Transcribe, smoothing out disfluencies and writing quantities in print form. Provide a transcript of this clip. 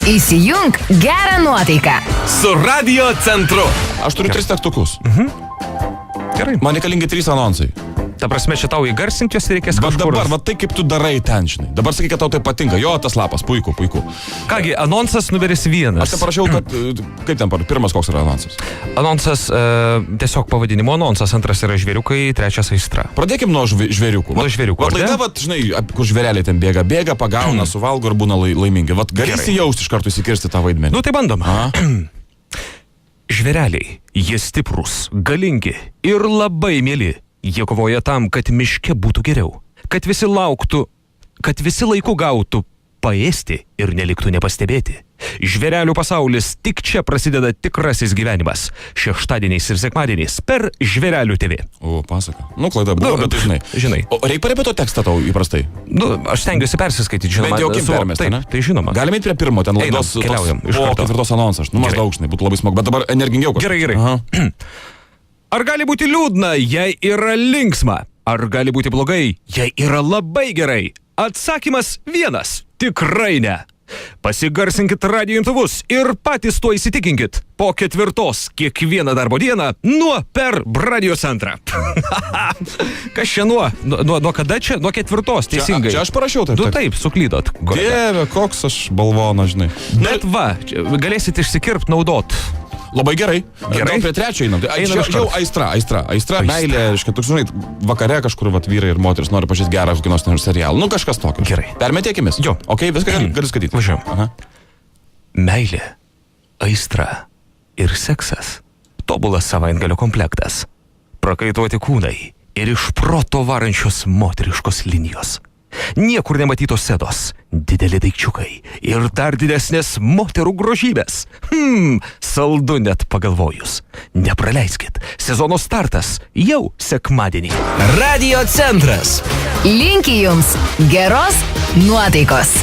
Įsijunk gerą nuotaiką su Radio Centru. Aš turiu 3 tekstukus. Gerai. Man reikalingi 3 anonsai. Ta prasme, čia tau įgarsink jos reikės Bet kažkur. dabar, va tai kaip tu darai ten, žinai. Dabar sakai, kad tau tai patinka. Jo, tas lapas, puiku. Kągi, anonsas numeris 1. Aš ten parašiau, kad, kaip ten pirmas koks yra anonsas. Anonsas, tiesiog pavadinimo anonsas, antras yra žvėriukai, trečias aistra. Pradėkim nuo žvėriukų. Nuo žvėriukų, Vat ar ne? laida, vat, žinai, kur žvėreliai ten bėga, pagauna, suvalgo ir būna laimingi. Vat gali įsijausti iš karto įsikirsti tą vaidmenį. Nu tai bandom. A? Žvėreliai, jie stiprūs, galingi ir labai mieli. Jie kovoja tam, kad miške būtų geriau. Kad visi laiku gautų paėsti ir neliktų nepastebėti. Žvėrelių pasaulis, tik čia prasideda tikrasis gyvenimas. Šeštadieniais ir sekmadieniais per Žvėrelių TV. O, pasaka. Nu, klaida buvo, bet tai žinai. O reikia parepeto tekstą tau įprastai? Nu, aš stengiuosi persiskaityti, žinoma. Bent jau kim permesti, ne? Taip, tai žinoma. Galime eiti prie pirmo, ten laidos. Keliaujam, iš karto. 4 anonsas. Nu, maždaug, žinai, būtų labai smagu, bet dabar energingiau kažkas. Gerai. Aha. Ar gali būti liūdna, jei yra linksma? Ar gali būti blogai, jei yra labai gerai? Atsakymas vienas. Tikrai ne. Pasigarsinkit radijo imtuvus ir patys tuo įsitikinkit. Po 4 kiekvieną darbo dieną nuo per Radio Centrą. Kas čia nuo kada čia? Nuo 4, teisingai. Čia aš parašiau taip. Nu taip, suklydot. Dieve, koks aš balvonas, žinai. Bet va, galėsit išsikirpt naudot. Labai gerai. Gerai. Gal prie 3 einam. Einam Jau aistra, meilė, reiškia, toks, žinai, vakare kažkur vat, vyrai ir moteris nori pažiūrėti gerą kokį nors serialą. Nu, kažkas tokio. Gerai. Permetėkimės. Jo. Ok, viską gali skaityti. Važiuojam. Aha. Meilė, aistra ir seksas. Tobulas savaitgalio komplektas. Prakaituoti kūnai ir iš proto varančios moteriškos linijos. Niekur nematytos sedos, dideli daikčiukai ir dar didesnės moterų grožybės. Saldu net pagalvojus. Nepraleiskit, sezono startas jau sekmadienį. Radio Centras. Linki jums geros nuotaikos